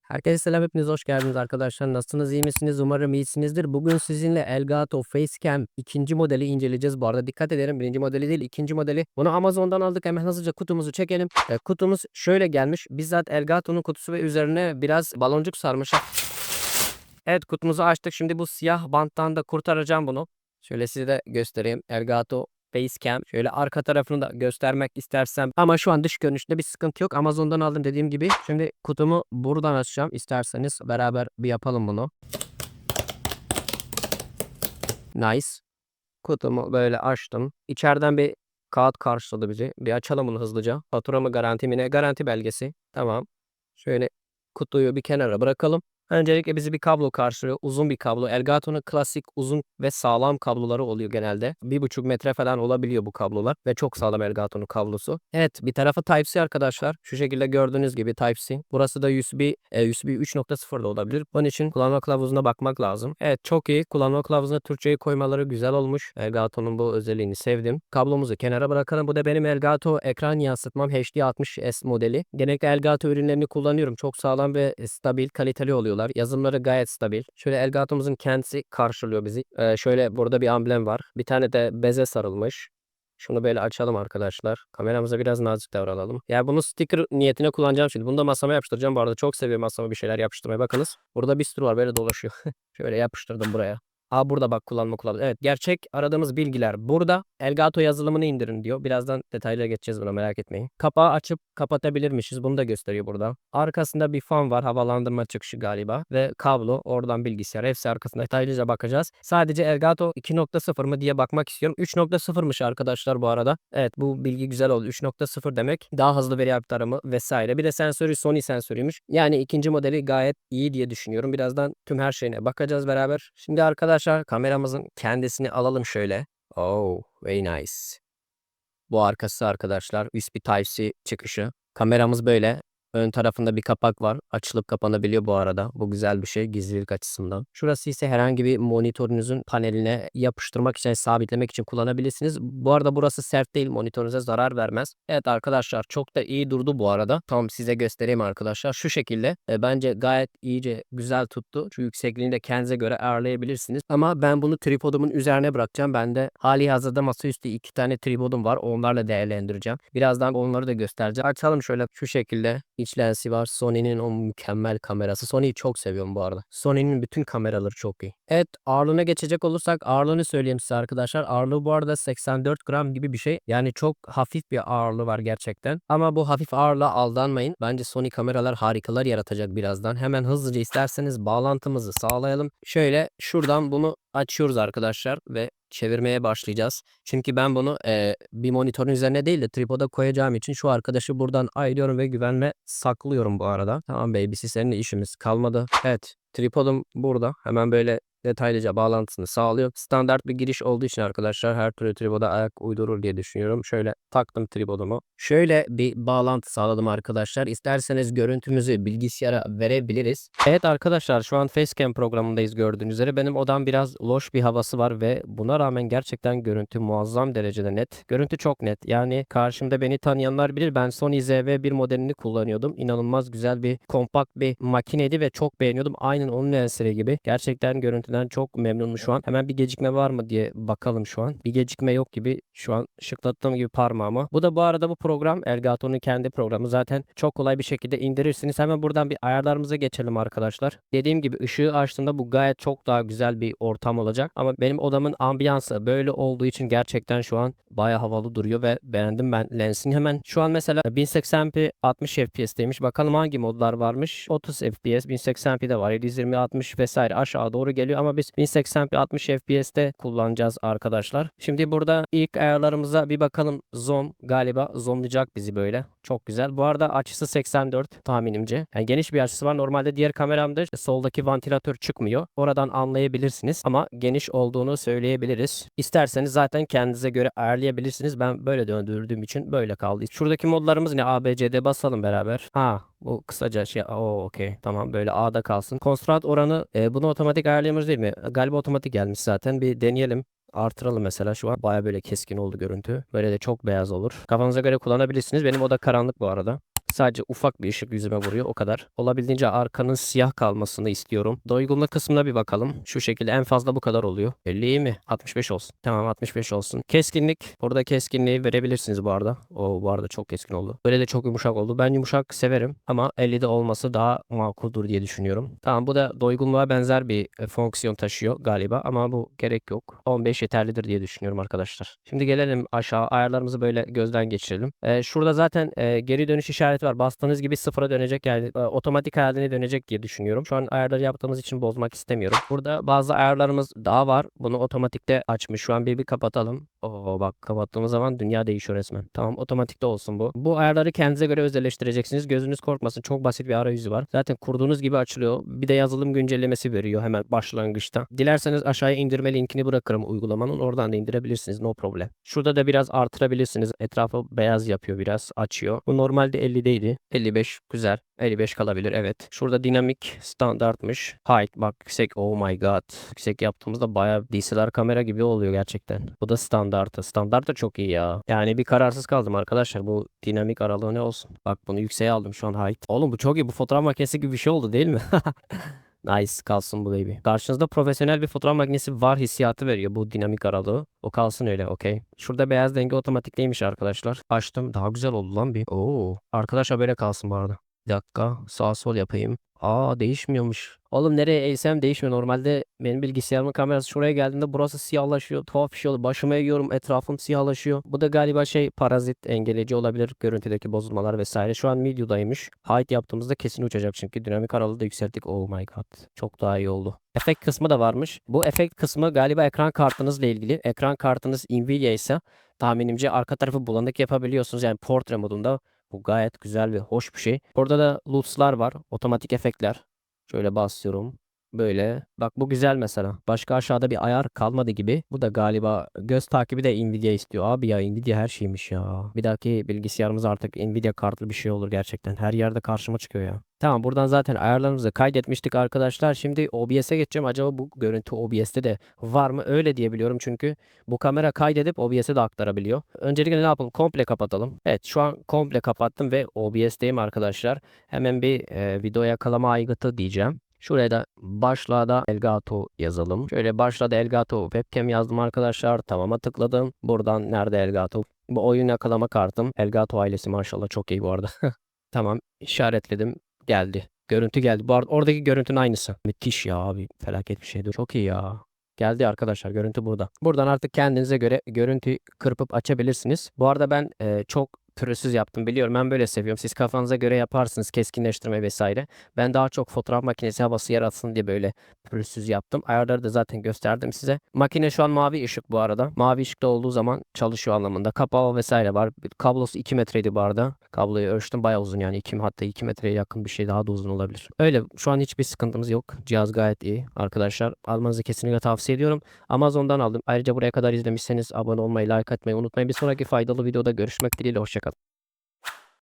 Herkese selam, hepiniz hoş geldiniz arkadaşlar. Nasılsınız, iyi misiniz? Umarım iyisinizdir. Bugün sizinle Elgato Facecam ikinci modeli inceleyeceğiz. Bu arada dikkat edelim, birinci modeli değil, ikinci modeli. Bunu Amazon'dan aldık. Hemen hızlıca kutumuzu çekelim. Kutumuz şöyle gelmiş. Bizzat Elgato'nun kutusu ve üzerine biraz baloncuk sarmış. Evet, kutumuzu açtık. Şimdi bu siyah banttan da kurtaracağım bunu. Şöyle size de göstereyim. Elgato Facecam. Şöyle arka tarafını da göstermek istersem. Ama şu an dış görünüşünde bir sıkıntı yok. Amazon'dan aldım dediğim gibi. Şimdi kutumu buradan açacağım. İsterseniz beraber bir yapalım bunu. Nice. Kutumu böyle açtım. İçeriden bir kağıt karşıladı bizi. Bir açalım bunu hızlıca. Fatura mı, garanti mi ne? Garanti belgesi. Tamam. Şöyle kutuyu bir kenara bırakalım. Öncelikle bizi bir kablo karşılıyor. Uzun bir kablo. Elgato'nun klasik uzun ve sağlam kabloları oluyor genelde. 1,5 metre falan olabiliyor bu kablolar. Ve çok sağlam Elgato'nun kablosu. Evet, bir tarafı Type-C arkadaşlar. Şu şekilde gördüğünüz gibi Type-C. Burası da USB 3.0 da olabilir. Bunun için kullanma kılavuzuna bakmak lazım. Evet, çok iyi. Kullanma kılavuzuna Türkçeyi koymaları güzel olmuş. Elgato'nun bu özelliğini sevdim. Kablomuzu kenara bırakalım. Bu da benim Elgato ekran yansıtmam HD60S modeli. Genellikle Elgato ürünlerini kullanıyorum. Çok sağlam ve stabil, kaliteli oluyorlar. Yazılımları gayet stabil. Şöyle Elgato'muzun kendisi karşılıyor bizi. Şöyle burada bir amblem var. Bir tane de beze sarılmış. Şunu böyle açalım arkadaşlar. Kameramıza biraz nazik davranalım. Yani bunu sticker niyetine kullanacağım şimdi. Bunu da masama yapıştıracağım. Bu arada çok seviyorum masama bir şeyler yapıştırmayı. Bakınız. Burada bir sürü var, böyle dolaşıyor. Şöyle yapıştırdım buraya. Burada bak, kullanma kılavuzu. Evet, gerçek aradığımız bilgiler burada. Elgato yazılımını indirin diyor. Birazdan detaylıya geçeceğiz, buna merak etmeyin. Kapağı açıp kapatabilirmişiz. Bunu da gösteriyor burada. Arkasında bir fan var. Havalandırma çıkışı galiba. Ve kablo. Oradan bilgisayar. Hepsi arkasında. Detaylıca bakacağız. Sadece Elgato 2.0 mı diye bakmak istiyorum. 3.0'mış arkadaşlar bu arada. Evet, bu bilgi güzel oldu. 3.0 demek daha hızlı veri aktarımı vesaire. Bir de sensörü Sony sensörüymüş. Yani ikinci modeli gayet iyi diye düşünüyorum. Birazdan tüm her şeyine bakacağız beraber. Şimdi arkadaşlar kameramızın kendisini alalım şöyle. Oh, very nice. Bu arkası arkadaşlar USB Type-C çıkışı. Kameramız böyle. Ön tarafında bir kapak var. Açılıp kapanabiliyor bu arada. Bu güzel bir şey gizlilik açısından. Şurası ise herhangi bir monitörünüzün paneline yapıştırmak için, sabitlemek için kullanabilirsiniz. Bu arada burası sert değil. Monitörünüze zarar vermez. Evet arkadaşlar, çok da iyi durdu bu arada. Tam size göstereyim arkadaşlar. Şu şekilde. Bence gayet iyice güzel tuttu. Şu yüksekliğini de kendinize göre ayarlayabilirsiniz. Ama ben bunu tripodumun üzerine bırakacağım. Bende hali hazırda masaüstü 2 tane tripodum var. Onlarla değerlendireceğim. Birazdan onları da göstereceğim. Açalım şöyle, şu şekilde. İç lensi var. Sony'nin o mükemmel kamerası. Sony'yi çok seviyorum bu arada. Sony'nin bütün kameraları çok iyi. Evet, ağırlığına geçecek olursak ağırlığını söyleyeyim size arkadaşlar. Ağırlığı bu arada 84 gram gibi bir şey. Yani çok hafif bir ağırlığı var gerçekten. Ama bu hafif ağırlığa aldanmayın. Bence Sony kameralar harikalar yaratacak birazdan. Hemen hızlıca isterseniz bağlantımızı sağlayalım. Şöyle şuradan bunu açıyoruz arkadaşlar ve çevirmeye başlayacağız. Çünkü ben bunu bir monitörün üzerine değil de tripoda koyacağım için şu arkadaşı buradan ayırıyorum ve güvenle saklıyorum bu arada. Tamam baby'si, seninle işimiz kalmadı. Evet, tripodum burada. Hemen böyle detaylıca bağlantısını sağlıyor. Standart bir giriş olduğu için arkadaşlar her türlü tripoda ayak uydurur diye düşünüyorum. Şöyle taktım tripodumu. Şöyle bir bağlantı sağladım arkadaşlar. İsterseniz görüntümüzü bilgisayara verebiliriz. Evet arkadaşlar, şu an Facecam programındayız gördüğünüz üzere. Benim odam biraz loş bir havası var ve buna rağmen gerçekten görüntü muazzam derecede net. Görüntü çok net. Yani karşımda beni tanıyanlar bilir, ben Sony ZV-1 modelini kullanıyordum. İnanılmaz güzel bir kompakt bir makineydi ve çok beğeniyordum. Aynen onun lensleri gibi. Gerçekten görüntüden çok memnunum şu an. Hemen bir gecikme var mı diye bakalım şu an. Bir gecikme yok gibi, şu an şıklattığım gibi parmağımı. Bu da bu arada bu program Elgato'nun kendi programı. Zaten çok kolay bir şekilde indirirsiniz. Hemen buradan bir ayarlarımıza geçelim arkadaşlar. Dediğim gibi ışığı açtığımda bu gayet çok daha güzel bir ortam olacak. Ama benim odamın ambiyansı böyle olduğu için gerçekten şu an baya havalı duruyor ve beğendim ben lensini. Hemen şu an mesela 1080p 60 FPS'teymiş. Bakalım hangi modlar varmış. 30 FPS, 1080p de var. 720, 60 vesaire aşağı doğru geliyor ama biz 1080p 60 FPS'te kullanacağız arkadaşlar. Şimdi burada ilk ayarlarımıza bir bakalım. Zoom galiba zoomlayacak bizi böyle. Çok güzel. Bu arada açısı 84 tahminimce. Yani geniş bir açısı var. Normalde diğer kameramda soldaki vantilatör çıkmıyor. Oradan anlayabilirsiniz ama geniş olduğunu söyleyebiliriz. İsterseniz zaten kendinize göre ayarlayabilirsiniz. Ben böyle döndürdüğüm için böyle kaldı. Şuradaki modlarımız ne? A, B, C, D basalım beraber. Bu kısaca şey. Okey. Tamam, böyle A'da kalsın. Konstrat oranı bunu otomatik ayarlayamıyoruz değil mi? Galiba otomatik gelmiş zaten. Bir deneyelim. Artıralım mesela, şu an baya böyle keskin oldu görüntü. Böyle de çok beyaz olur. Kafanıza göre kullanabilirsiniz. Benim oda karanlık bu arada. Sadece ufak bir ışık yüzüme vuruyor, o kadar. Olabildiğince arkanın siyah kalmasını istiyorum. Doygunluk kısmına bir bakalım. Şu şekilde en fazla bu kadar oluyor. 50 iyi mi? 65 olsun. Tamam, 65 olsun. Keskinlik. Burada keskinliği verebilirsiniz bu arada. O bu arada çok keskin oldu. Böyle de çok yumuşak oldu. Ben yumuşak severim ama 50'de olması daha makuldur diye düşünüyorum. Tamam, bu da doygunluğa benzer bir fonksiyon taşıyor galiba ama bu gerek yok. 15 yeterlidir diye düşünüyorum arkadaşlar. Şimdi gelelim aşağı, ayarlarımızı böyle gözden geçirelim. Şurada zaten geri dönüş işareti var. Bastığınız gibi sıfıra dönecek, yani otomatik haline dönecek diye düşünüyorum. Şu an ayarları yaptığımız için bozmak istemiyorum. Burada bazı ayarlarımız daha var. Bunu otomatikte açmış. Şu an bir kapatalım. Oo, bak, kapattığımız zaman dünya değişiyor resmen. Tamam, otomatikte olsun bu. Bu ayarları kendinize göre özelleştireceksiniz. Gözünüz korkmasın. Çok basit bir arayüzü var. Zaten kurduğunuz gibi açılıyor. Bir de yazılım güncellemesi veriyor hemen başlangıçta. Dilerseniz aşağıya indirme linkini bırakırım uygulamanın. Oradan da indirebilirsiniz. No problem. Şurada da biraz artırabilirsiniz. Etrafı beyaz yapıyor, biraz açıyor. Bu normalde 50'deydi. 55 güzel. 55 kalabilir, evet. Şurada dinamik standartmış. Height bak, yüksek. Oh my god. Yüksek yaptığımızda bayağı DSLR kamera gibi oluyor gerçekten. Bu da standartı. Standart da çok iyi ya. Yani bir kararsız kaldım arkadaşlar. Bu dinamik aralığı ne olsun? Bak, bunu yükseğe aldım şu an, height. Oğlum bu çok iyi. Bu fotoğraf makinesi gibi bir şey oldu değil mi? Nice, kalsın bu baby. Karşınızda profesyonel bir fotoğraf makinesi var hissiyatı veriyor bu dinamik aralığı. O kalsın öyle, okey. Şurada beyaz denge otomatikliymiş arkadaşlar. Açtım, daha güzel oldu lan bir. Oo. Arkadaşlar böyle kalsın bu arada. Bir dakika, sağ sol yapayım. Aa, değişmiyormuş. Oğlum nereye eğsem değişmiyor. Normalde benim bilgisayarımın kamerası şuraya geldiğinde burası siyahlaşıyor. Tuhaf bir şey oluyor. Başıma eğiyorum, etrafım siyahlaşıyor. Bu da galiba parazit engelleyici olabilir. Görüntüdeki bozulmalar vesaire. Şu an videodaymış. Height yaptığımızda kesin uçacak çünkü dinamik aralığı da yükselttik. Oh my god. Çok daha iyi oldu. Efekt kısmı da varmış. Bu efekt kısmı galiba ekran kartınızla ilgili. Ekran kartınız Nvidia ise tahminimce arka tarafı bulanık yapabiliyorsunuz. Yani portre modunda. Bu gayet güzel ve hoş bir şey. Burada da LUTs'lar var. Otomatik efektler. Şöyle basıyorum. Böyle. Bak, bu güzel mesela. Başka aşağıda bir ayar kalmadı gibi. Bu da galiba göz takibi de Nvidia istiyor. Abi ya, Nvidia her şeymiş ya. Bir dahaki bilgisayarımız artık Nvidia kartlı bir şey olur gerçekten. Her yerde karşıma çıkıyor ya. Tamam, buradan zaten ayarlarımızı kaydetmiştik arkadaşlar. Şimdi OBS'e geçeceğim. Acaba bu görüntü OBS'te de var mı? Öyle diyebiliyorum çünkü bu kamera kaydedip OBS'e de aktarabiliyor. Öncelikle ne yapalım? Komple kapatalım. Evet, şu an komple kapattım ve OBS'teyim arkadaşlar. Hemen bir video yakalama aygıtı diyeceğim. Şuraya da başlığa da Elgato yazalım. Şöyle başlığa da Elgato webcam yazdım arkadaşlar. Tamam'a tıkladım. Buradan nerede Elgato? Bu oyun yakalama kartım. Elgato ailesi maşallah çok iyi bu arada. Tamam, işaretledim. Geldi. Görüntü geldi. Bu arada oradaki görüntünün aynısı. Müthiş ya abi. Felaket bir şeydi. Çok iyi ya. Geldi arkadaşlar. Görüntü burada. Buradan artık kendinize göre görüntü kırpıp açabilirsiniz. Bu arada ben çok pürüzsüz yaptım. Biliyorum, ben böyle seviyorum. Siz kafanıza göre yaparsınız. Keskinleştirme vesaire. Ben daha çok fotoğraf makinesi havası yaratsın diye böyle pürüzsüz yaptım. Ayarları da zaten gösterdim size. Makine şu an mavi ışık bu arada. Mavi ışıkta olduğu zaman çalışıyor anlamında. Kapağı vesaire var. Kablosu 2 metreydi bu arada. Kabloyu ölçtüm, bayağı uzun yani. Hatta 2 metreye yakın bir şey, daha da uzun olabilir. Öyle, şu an hiçbir sıkıntımız yok. Cihaz gayet iyi. Arkadaşlar, almanızı kesinlikle tavsiye ediyorum. Amazon'dan aldım. Ayrıca buraya kadar izlemişseniz abone olmayı, like atmayı unutmayın. Bir sonraki faydalı videoda görüşmek dileğiyle. Hoşçakalın.